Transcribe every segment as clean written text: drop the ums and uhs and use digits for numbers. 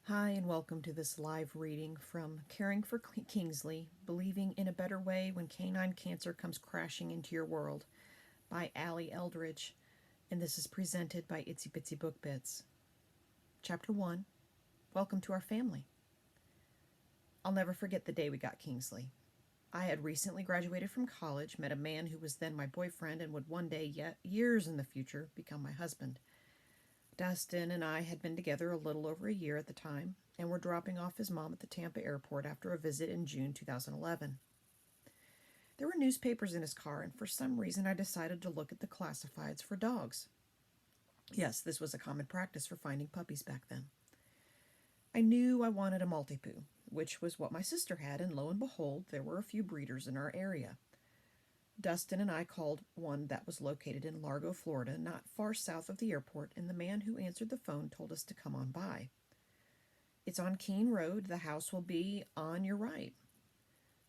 Hi, and welcome to this live reading from Caring for Kingsley, Believing in a Better Way When Canine Cancer Comes Crashing into Your World by Alli Eldridge, and this is presented by Itsy Bitsy Book Bits. Chapter 1, Welcome to Our Family. I'll never forget the day we got Kingsley. I had recently graduated from college, met a man who was then my boyfriend and would one day, yet years in the future, become my husband. Dustin and I had been together a little over a year at the time, and were dropping off his mom at the Tampa airport after a visit in June 2011. There were newspapers in his car, and for some reason I decided to look at the classifieds for dogs. Yes, this was a common practice for finding puppies back then. I knew I wanted a Maltipoo, which was what my sister had, and lo and behold, there were a few breeders in our area. Dustin and I called one that was located in Largo, Florida, not far south of the airport, and the man who answered the phone told us to come on by. It's on Keene Road. The house will be on your right.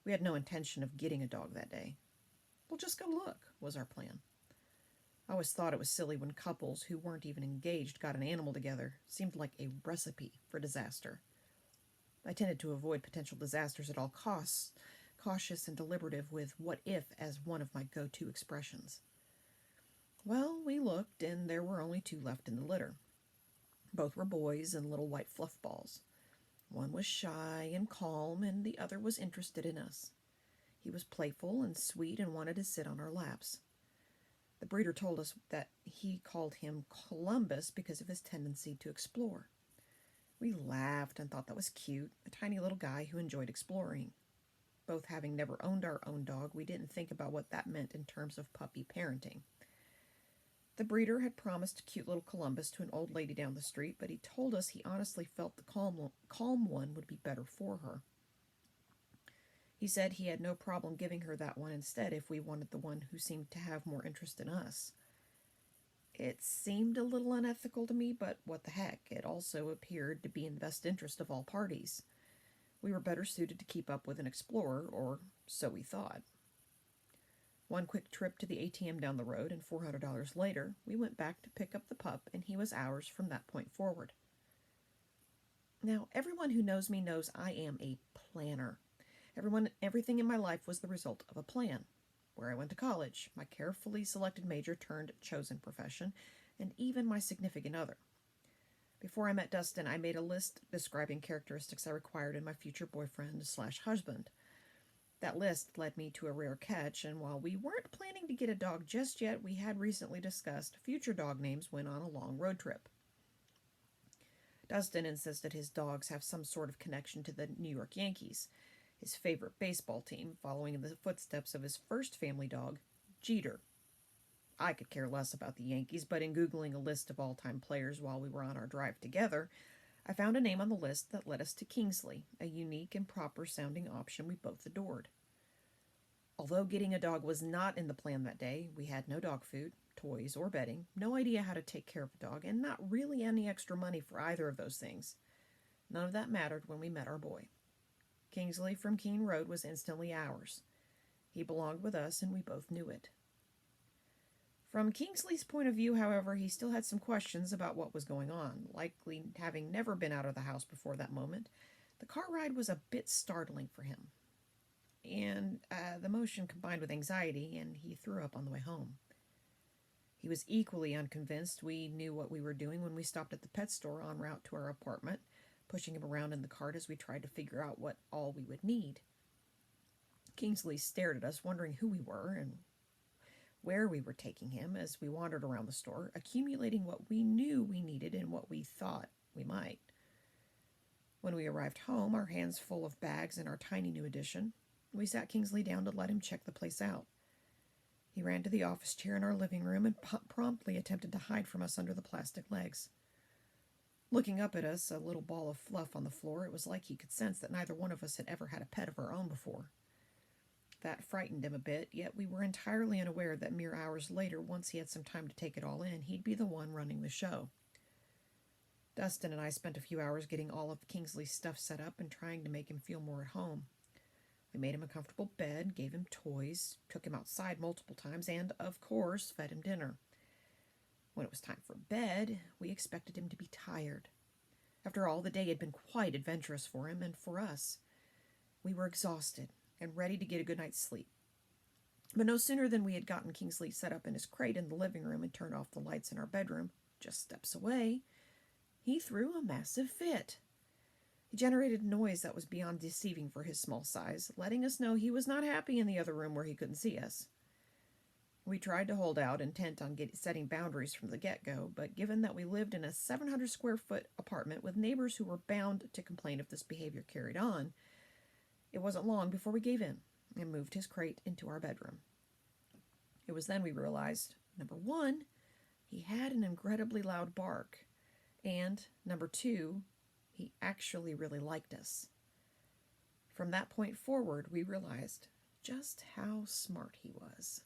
We had no intention of getting a dog that day. We'll just go look, was our plan. I always thought it was silly when couples who weren't even engaged got an animal together. Seemed like a recipe for disaster. I tended to avoid potential disasters at all costs, cautious and deliberative with what if as one of my go-to expressions. Well, we looked, and there were only two left in the litter. Both were boys and little white fluff balls. One was shy and calm, and the other was interested in us. He was playful and sweet and wanted to sit on our laps. The breeder told us that he called him Columbus because of his tendency to explore. We laughed and thought that was cute, a tiny little guy who enjoyed exploring. Both having never owned our own dog, we didn't think about what that meant in terms of puppy parenting. The breeder had promised cute little Columbus to an old lady down the street, but he told us he honestly felt the calm one would be better for her. He said he had no problem giving her that one instead if we wanted the one who seemed to have more interest in us. It seemed a little unethical to me, but what the heck, it also appeared to be in the best interest of all parties. We were better suited to keep up with an explorer, or so we thought. One quick trip to the ATM down the road, and $400 later, we went back to pick up the pup, and he was ours from that point forward. Now, everyone who knows me knows I am a planner. Everything in my life was the result of a plan. Where I went to college, my carefully selected major turned chosen profession, and even my significant other. Before I met Dustin, I made a list describing characteristics I required in my future boyfriend/husband. That list led me to a rare catch, and while we weren't planning to get a dog just yet, we had recently discussed future dog names when on a long road trip. Dustin insisted his dogs have some sort of connection to the New York Yankees, his favorite baseball team, following in the footsteps of his first family dog, Jeter. I could care less about the Yankees, but in Googling a list of all-time players while we were on our drive together, I found a name on the list that led us to Kingsley, a unique and proper-sounding option we both adored. Although getting a dog was not in the plan that day, we had no dog food, toys, or bedding, no idea how to take care of a dog, and not really any extra money for either of those things. None of that mattered when we met our boy. Kingsley from Keene Road was instantly ours. He belonged with us, and we both knew it. From Kingsley's point of view, however, he still had some questions about what was going on. Likely having never been out of the house before that moment, the car ride was a bit startling for him. And the emotion combined with anxiety, and he threw up on the way home. He was equally unconvinced we knew what we were doing when we stopped at the pet store en route to our apartment, pushing him around in the cart as we tried to figure out what all we would need. Kingsley stared at us, wondering who we were and where we were taking him as we wandered around the store, accumulating what we knew we needed and what we thought we might. When we arrived home, our hands full of bags and our tiny new addition, we sat Kingsley down to let him check the place out. He ran to the office chair in our living room and promptly attempted to hide from us under the plastic legs. Looking up at us, a little ball of fluff on the floor, it was like he could sense that neither one of us had ever had a pet of our own before. That frightened him a bit, yet we were entirely unaware that mere hours later, once he had some time to take it all in, he'd be the one running the show. Dustin and I spent a few hours getting all of Kingsley's stuff set up and trying to make him feel more at home. We made him a comfortable bed, gave him toys, took him outside multiple times, and, of course, fed him dinner. When it was time for bed, we expected him to be tired. After all, the day had been quite adventurous for him and for us. We were exhausted and ready to get a good night's sleep. But no sooner than we had gotten Kingsley set up in his crate in the living room and turned off the lights in our bedroom, just steps away, he threw a massive fit. He generated a noise that was beyond deceiving for his small size, letting us know he was not happy in the other room where he couldn't see us. We tried to hold out, intent on setting boundaries from the get-go, but given that we lived in a 700 square foot apartment with neighbors who were bound to complain if this behavior carried on, it wasn't long before we gave in and moved his crate into our bedroom. It was then we realized, number one, he had an incredibly loud bark, and number two, he actually really liked us. From that point forward, we realized just how smart he was.